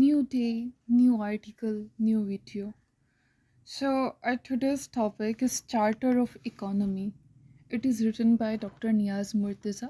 New day, new article, new video. So, our today's topic is Charter of Economy. It is written by Dr. Niaz Murtaza.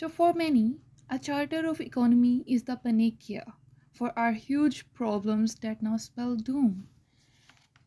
So for many, a charter of economy is the panacea for our huge problems that now spell doom.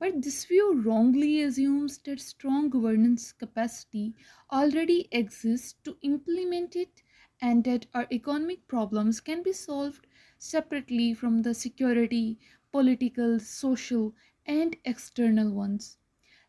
But this view wrongly assumes that strong governance capacity already exists to implement it, and that our economic problems can be solved separately from the security, political, social, and external ones.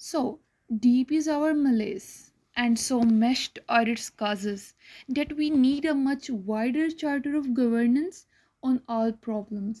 So, deep is our malaise, and so meshed are its causes, that we need a much wider charter of governance on all problems.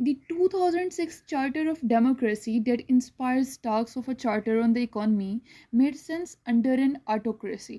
the 2006 Charter of Democracy that inspires talks of a charter on the economy made sense under an autocracy.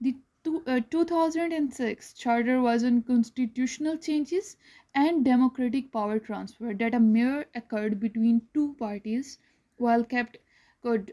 The 2006 charter was on constitutional changes and democratic power transfer that a mere occurred between two parties while kept could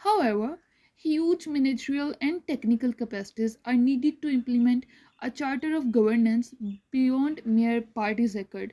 However, huge managerial and technical capacities are needed to implement a charter of governance beyond mere parties accord.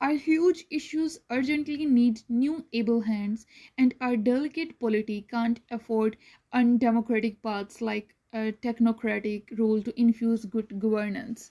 Our huge issues urgently need new able hands, and our delicate polity can't afford undemocratic paths like a technocratic rule to infuse good governance.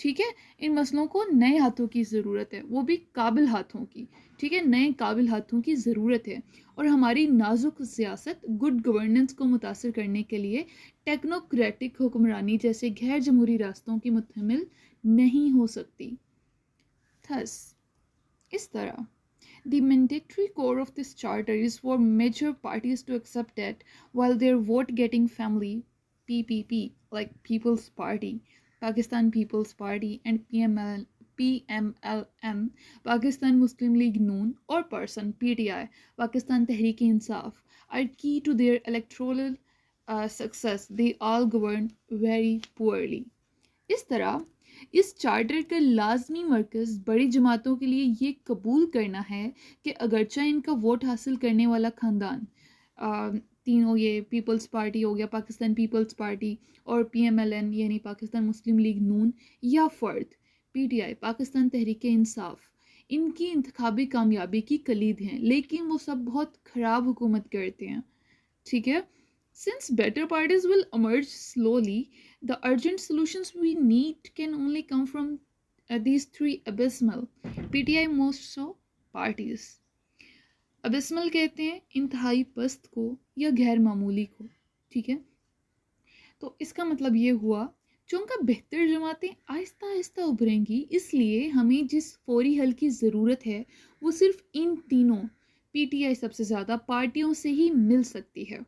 ٹھیک ہے. ان مسئلوں کو نئے ہاتھوں کی ضرورت ہے, وہ بھی قابل ہاتھوں کی. ٹھیک ہے, نئے قابل ہاتھوں کی ضرورت ہے. اور ہماری نازک سیاست گڈ گورننس کو متاثر کرنے کے لیے ٹیکنوکریٹک حکمرانی جیسے غیر جمہوری راستوں کی متحمل نہیں ہو سکتی. Thus, اس طرح the mandatory core of this charter is for major parties to accept that while their vote-getting family, PPP, like People's Party, Pakistan People's Party, and PMLN, Pakistan Muslim League Noon, or person, PTI, Pakistan Tehreek-e-Insaf, are key to their electoral success, they all govern very poorly. اس طرح اس charter کا لازمی مرکز بڑی جماعتوں کے لیے یہ قبول کرنا ہے کہ اگرچہ ان کا ووٹ حاصل کرنے والا خاندان تینوں, یہ پیپلز پارٹی ہو گیا, پاکستان پیپلز پارٹی, اور PMLN یعنی پاکستان مسلم لیگ نون, یا فرد PTI پاکستان تحریک انصاف, ان کی انتخابی کامیابی کی کلید ہیں, لیکن وہ سب بہت خراب حکومت کرتے ہیں. ٹھیک ہے. Since better parties will emerge slowly, the urgent solutions we need can only come from these three abysmal, PTI most so, parties. Abysmal کہتے ہیں انتہائی پست کو یا غیر معمولی کو. ٹھیک ہے, تو اس کا مطلب یہ ہوا چونکہ بہتر جماعتیں آہستہ آہستہ ابھریں گی, اس لیے ہمیں جس فوری حل کی ضرورت ہے وہ صرف ان تینوں PTI سب سے زیادہ پارٹیوں سے ہی مل سکتی ہے.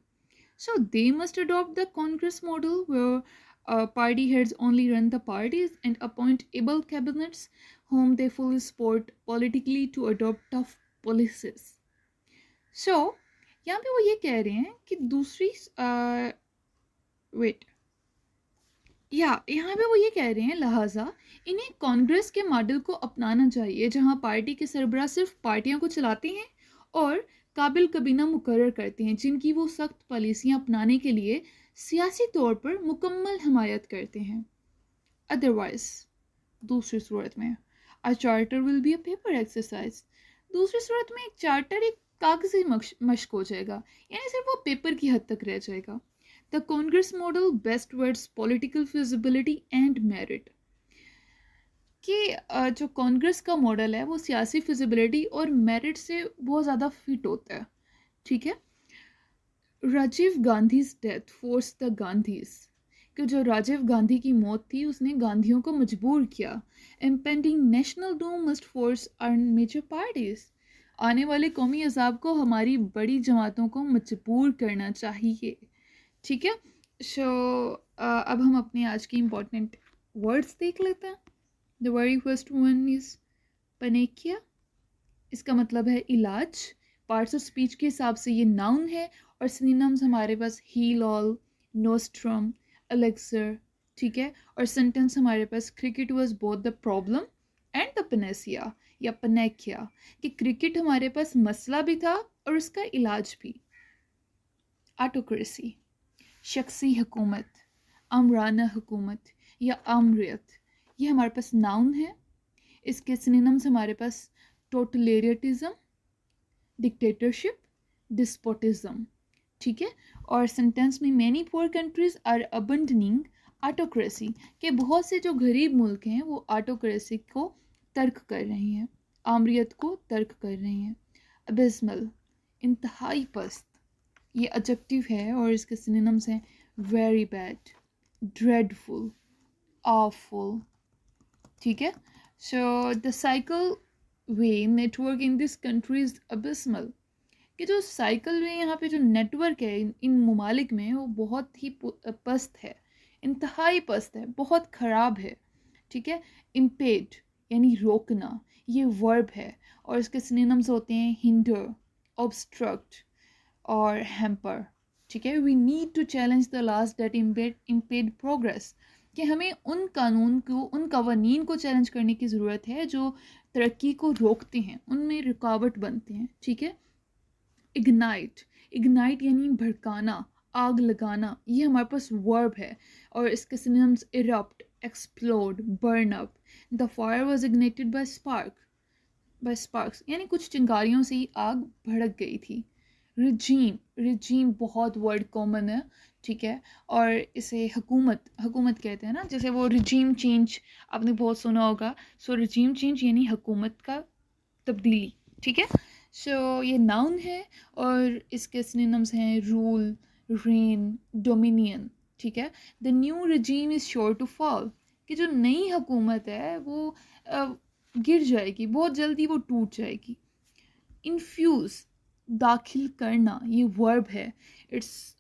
So they must adopt the Congress model where party heads only run the parties and appoint able cabinets whom they fully support politically to adopt tough policies. So یہاں پہ وہ یہ کہہ رہے ہیں کہ دوسری یہاں پہ وہ یہ کہہ رہے ہیں لہٰذا انہیں کانگریس کے ماڈل کو اپنانا چاہیے جہاں پارٹی کے سربراہ صرف پارٹیوں کو چلاتے ہیں اور قابل کابینہ مقرر کرتے ہیں جن کی وہ سخت پالیسیاں اپنانے کے لیے سیاسی طور پر مکمل حمایت کرتے ہیں. ادروائز, دوسری صورت میں a charter will be a paper exercise. دوسری صورت میں ایک چارٹر ایک کاغذی مشق ہو جائے گا, یعنی صرف وہ پیپر کی حد تک رہ جائے گا. The Congress model best words political feasibility and merit. کہ جو کانگریس کا ماڈل ہے وہ سیاسی فیزیبلٹی اور میرٹ سے بہت زیادہ فٹ ہوتا ہے. ٹھیک ہے. راجیو گاندھیز ڈیتھ فورس دا گاندھیز, کہ جو راجیو گاندھی کی موت تھی اس نے گاندھیوں کو مجبور کیا. Impending national doom must force on major parties, آنے والے قومی عذاب کو ہماری بڑی جماعتوں کو مجبور کرنا چاہیے. ٹھیک ہے. سو اب ہم اپنے آج کی امپورٹنٹ ورڈس دیکھ لیتے ہیں. The very first one is panacea. اس کا مطلب ہے علاج. پارٹس آف اسپیچ کے حساب سے یہ ناؤن ہے اور سینونیمز ہمارے پاس heal all, nostrum, elixir. ٹھیک ہے. اور سینٹینس ہمارے پاس cricket was both the problem and the panacea یا panacea, کہ کرکٹ ہمارے پاس مسئلہ بھی تھا اور اس کا علاج بھی. آٹوکریسی, شخصی حکومت, آمرانہ حکومت یا آمریت, یہ ہمارے پاس ناؤن ہے. اس کے سینونیمز ہمارے پاس ٹوٹلیریٹزم, ڈکٹیٹرشپ, ڈسپوٹزم. ٹھیک ہے. اور سینٹینس میں many poor countries are ابنڈنگ autocracy, کہ بہت سے جو غریب ملک ہیں وہ آٹوکریسی کو ترک کر رہے ہیں, آمریت کو ترک کر رہے ہیں. ابسمل, انتہائی پست, یہ ایڈجیکٹیو ہے اور اس کے سینونیمز ہیں ویری بیڈ, ڈریڈفل, آفل. ٹھیک ہے. So the cycle way network in this country is abysmal, کہ جو سائیکل وے یہاں پہ جو نیٹورک ہے ان ممالک میں وہ بہت ہی پست ہے, انتہائی پست ہے, بہت خراب ہے. ٹھیک ہے. امپیڈ یعنی روکنا, یہ ورب ہے اور اس کے سینونیمز ہوتے ہیں ہنڈر, obstruct اور ہیمپر. ٹھیک ہے. We need to challenge the laws that impede progress, کہ ہمیں ان قوانین کو چیلنج کرنے کی ضرورت ہے جو ترقی کو روکتے ہیں, ان میں رکاوٹ بنتے ہیں. ٹھیک ہے. اگنائٹ یعنی بھڑکانا, آگ لگانا, یہ ہمارے پاس ورب ہے اور اس کے synonyms erupt, explode, burn up. The fire was ignited by sparks, یعنی کچھ چنگاریوں سے ہی آگ بھڑک گئی تھی. رجیم بہت ورڈ کامن ہے، ٹھیک ہے، اور اسے حکومت کہتے ہیں نا، جیسے وہ رجیم چینج آپ نے بہت سنا ہوگا. سو رجیم چینج یعنی حکومت کا تبدیلی، ٹھیک ہے. سو یہ ناؤن ہے اور اس کے سنونیمز ہیں رول، رین، ڈومینین، ٹھیک ہے. The new regime is sure to fall, کہ جو نئی حکومت ہے وہ گر جائے گی، بہت جلدی وہ ٹوٹ جائے گی. انفیوز، داخل کرنا، یہ ورب ہے. Its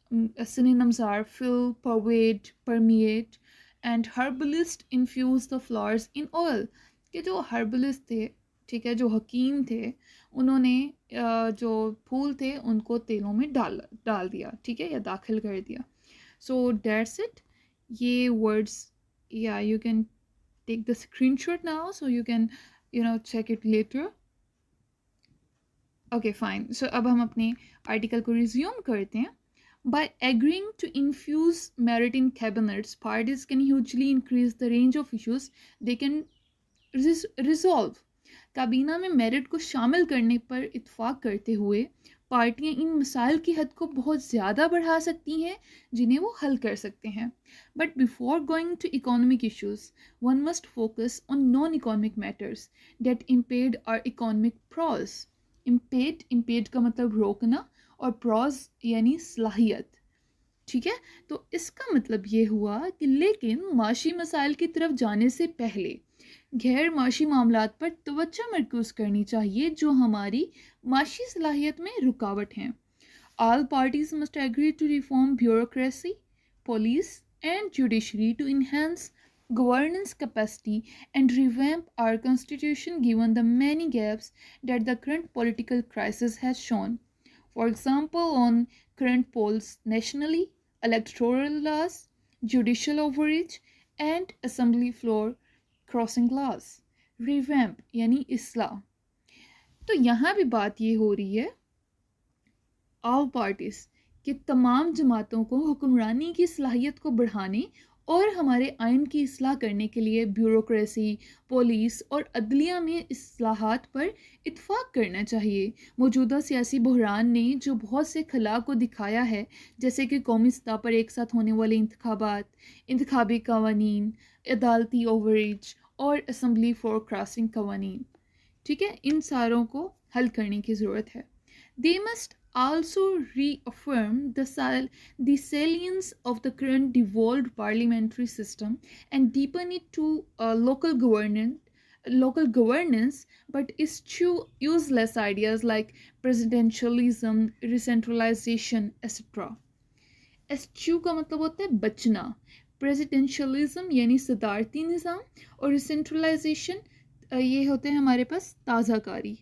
synonyms are fill, pervade, permeate, and herbalist infuse the flowers in oil. کہ جو ہربلسٹ تھے، ٹھیک ہے، جو حکیم تھے، انہوں نے جو پھول تھے ان کو تیلوں میں ڈال دیا، ٹھیک ہے، یا داخل کر دیا. So that's it. یہ ورڈس، یا you can take the screenshot now so you can check it later. Okay fine. So اب ہم اپنے آرٹیکل کو ریزیوم کرتے ہیں. By agreeing to infuse merit in cabinets, parties can hugely increase the range of issues they can resolve. کابینہ میں merit کو شامل کرنے پر اتفاق کرتے ہوئے پارٹیاں ان مسائل کی حد کو بہت زیادہ بڑھا سکتی ہیں جنہیں وہ حل کر سکتے ہیں. But before going to economic issues, one must focus on non-economic matters that impede our economic progress. impede کا مطلب روکنا، اور پروز یعنی صلاحیت، ٹھیک ہے. تو اس کا مطلب یہ ہوا کہ لیکن معاشی مسائل کی طرف جانے سے پہلے غیر معاشی معاملات پر توجہ مرکوز کرنی چاہیے جو ہماری معاشی صلاحیت میں رکاوٹ ہیں. All parties must agree to reform bureaucracy, police and judiciary to enhance governance capacity and revamp our constitution given the many gaps that the current political crisis has shown. For example, on current polls nationally, electoral laws, judicial overreach, and assembly floor crossing laws. Revamp یعنی اصلاح. تو یہاں بھی بات یہ ہو رہی ہے all parties کہ تمام جماعتوں کو حکمرانی کی صلاحیت کو بڑھانے اور ہمارے آئین کی اصلاح کرنے کے لیے بیوروکریسی، پولیس اور عدلیہ میں اصلاحات پر اتفاق کرنا چاہیے. موجودہ سیاسی بحران نے جو بہت سے خلا کو دکھایا ہے، جیسے کہ قومی سطح پر ایک ساتھ ہونے والے انتخابات، انتخابی قوانین، عدالتی اوورریچ اور اسمبلی فور کراسنگ قوانین، ٹھیک ہے، ان ساروں کو حل کرنے کی ضرورت ہے. They must also reaffirm the salience of the current devolved parliamentary system and deepen it to local governance, but eschew useless ideas like presidentialism, recentralization, etc. eschew کا مطلب ہوتا ہے بچنا. presidentialism یعنی صدارتی نظام، اور recentralization یہ ہوتے ہیں ہمارے پاس تازہ کاری،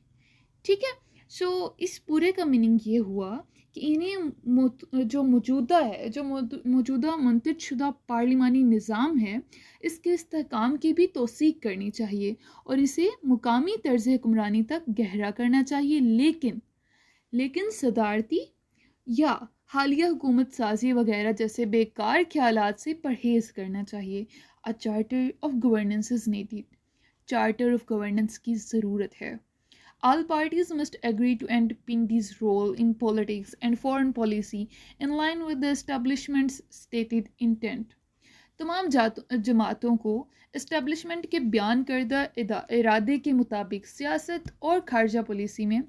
ٹھیک ہے. سو اس پورے کا میننگ یہ ہوا کہ انہیں جو موجودہ منتج شدہ پارلیمانی نظام ہے اس کے استحکام کی بھی توثیق کرنی چاہیے اور اسے مقامی طرز حکمرانی تک گہرا کرنا چاہیے، لیکن صدارتی یا حالیہ حکومت سازی وغیرہ جیسے بیکار خیالات سے پرہیز کرنا چاہیے. A charter of governance is needed. Charter of governance کی ضرورت ہے. All parties must agree to NPD's role in politics and foreign policy in line with the establishment's stated intent. تمام جماعتوں کو اسٹیبلشمنٹ کے بیان کردہ ارادے کے مطابق سیاست اور خارجہ پالیسی میں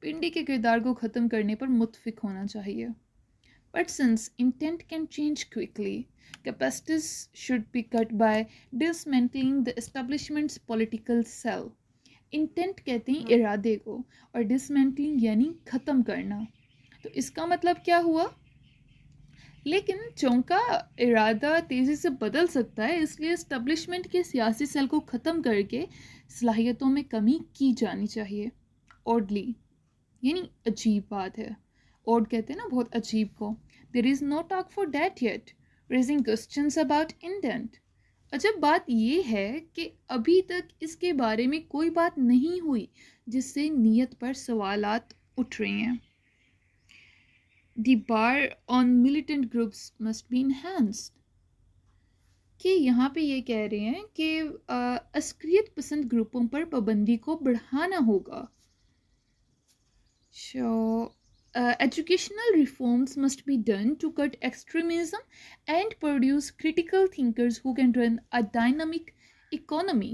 پنڈی کے کردار کو ختم کرنے پر متفق ہونا چاہیے. But since intent can change quickly, capacities should be cut by dismantling the establishment's political cell. Intent کہتے ہیں ارادے کو، اور ڈسمینٹلنگ یعنی ختم کرنا. تو اس کا مطلب کیا ہوا؟ لیکن چونکہ ارادہ تیزی سے بدل سکتا ہے، اس لیے اسٹیبلشمنٹ کے سیاسی سیل کو ختم کر کے صلاحیتوں میں کمی کی جانی چاہیے. اوڈلی یعنی عجیب بات ہے. اوڈ کہتے ہیں نا بہت عجیب کو. There is no talk for that yet, raising questions about intent. عجب بات یہ ہے کہ ابھی تک اس کے بارے میں کوئی بات نہیں ہوئی جس سے نیت پر سوالات اٹھ رہے ہیں. The bar on militant groups must be enhanced. کہ یہاں پہ یہ کہہ رہے ہیں کہ عسکریت پسند گروپوں پر پابندی کو بڑھانا ہوگا. Educational reforms must be done to cut extremism and produce critical thinkers who can run a dynamic economy.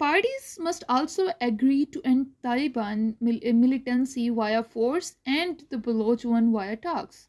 Parties must also agree to end Taliban militancy via force and the Baloch one via talks.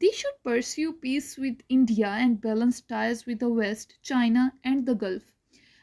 They should pursue peace with India and balance ties with the West, China and the Gulf.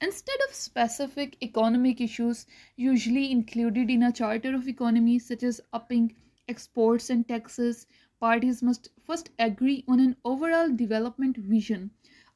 Instead of specific economic issues usually included in a charter of economy such as upping exports and taxes, parties must first agree on an overall development vision.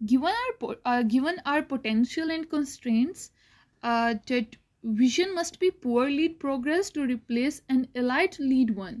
Given our potential and constraints, that vision must be poor lead progress to replace an elite lead one.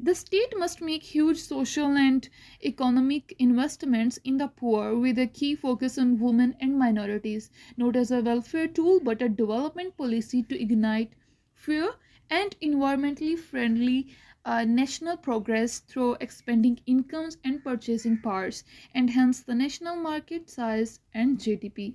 The state must make huge social and economic investments in the poor with a key focus on women and minorities, not as a welfare tool but a development policy to ignite fair and environmentally friendly national progress through expanding incomes and purchasing powers, and hence the national market size and GDP.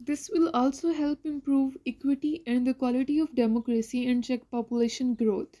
This will also help improve equity and the quality of democracy and check population growth.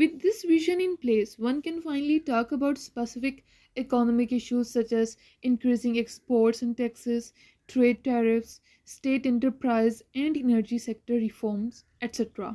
With this vision in place, one can finally talk about specific economic issues such as increasing exports and taxes, trade tariffs, state enterprise and energy sector reforms, etc.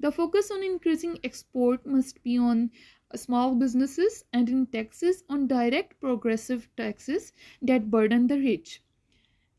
The focus on increasing export must be on small businesses and in taxes on direct progressive taxes that burden the rich.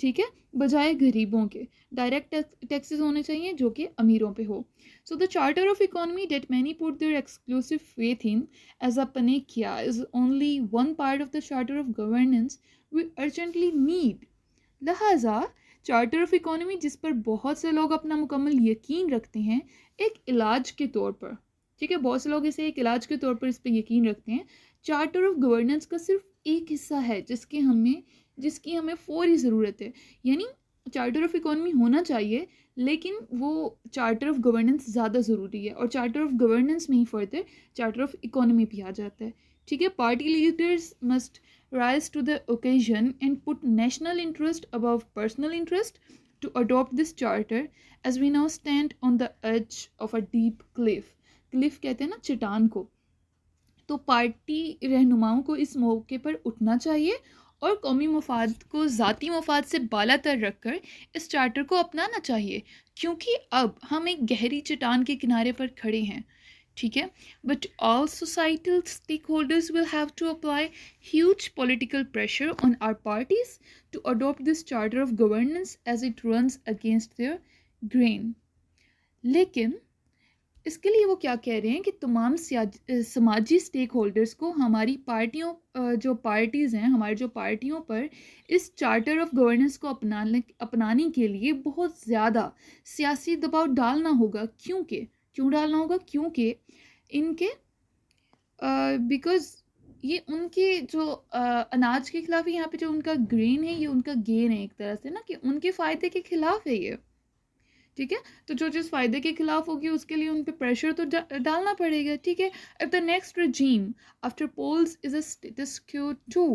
ٹھیک ہے, بجائے غریبوں کے. Direct taxes ہونے چاہیے جو کہ امیروں پہ ہو. So the charter of economy that many put their exclusive faith in as a panacea is only one part of the charter of governance we urgently need. لہٰذا چارٹر آف اکانومی جس پر بہت سے لوگ اپنا مکمل یقین رکھتے ہیں ایک علاج کے طور پر, ٹھیک ہے, بہت سے لوگ اسے ایک علاج کے طور پر اس پہ یقین رکھتے ہیں. چارٹر آف گورننس کا صرف ایک حصہ ہے جس کی ہمیں فوری ضرورت ہے. یعنی چارٹر آف اکانومی ہونا چاہیے لیکن وہ چارٹر آف گورننس زیادہ ضروری ہے, اور چارٹر آف گورننس میں ہی فردر چارٹر آف اکانومی بھی آ جاتا ہے. ٹھیک ہے, party leaders must rise to the occasion and put national interest above personal interest to adopt this charter as we now stand on the edge of a deep cliff. cliff کہتے ہیں نا چٹان کو. تو پارٹی رہنماؤں کو اس موقع پر اٹھنا چاہیے اور قومی مفاد کو ذاتی مفاد سے بالا تر رکھ کر اس چارٹر کو اپنانا چاہیے, کیونکہ اب ہم ایک گہری چٹان کے کنارے پر کھڑے ہیں. ٹھیک ہے, but all societal stakeholders will have to apply huge political pressure on our parties to adopt this charter of governance as it runs against their grain. لیکن اس کے لیے وہ کیا کہہ رہے ہیں کہ تمام سماجی اسٹیک ہولڈرس کو ہماری پارٹیوں جو پارٹیز ہیں ہماری جو پارٹیوں پر اس چارٹر آف گورننس کو اپنانے کے لیے بہت زیادہ سیاسی دباؤ ڈالنا ہوگا. کیوں ڈالنا ہوگا؟ کیونکہ ان کے بیکاز یہ ان کے جو اناج کے خلاف ہے, یہاں پہ جو ان کا گرین ہے یہ ان کا گین ہے ایک طرح سے نا, کہ ان کے فائدے کے خلاف ہے یہ. ٹھیک ہے, تو جو چیز فائدے کے خلاف ہوگی اس کے لیے ان پہ پریشر تو ڈالنا پڑے گا. ٹھیک ہے, if the next regime after polls is a status quo too,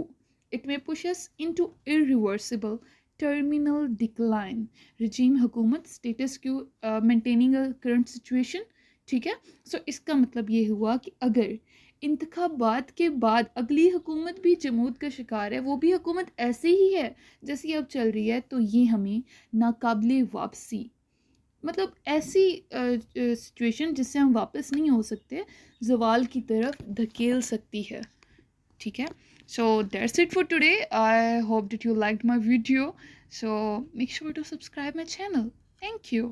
it may push us into irreversible terminal decline. regime حکومت status quo maintaining a current situation. ٹھیک ہے, سو اس کا مطلب یہ ہوا کہ اگر انتخابات کے بعد اگلی حکومت بھی جمود کا شکار ہے, وہ بھی حکومت ایسے ہی ہے جیسی اب چل رہی ہے, تو یہ ہمیں ناقابل واپسی, مطلب ایسی سچویشن جس سے ہم واپس نہیں ہو سکتے, زوال کی طرف دھکیل سکتی ہے. ٹھیک ہے, so that's it for today. I hope that you liked my video, so make sure to subscribe my channel. Thank you.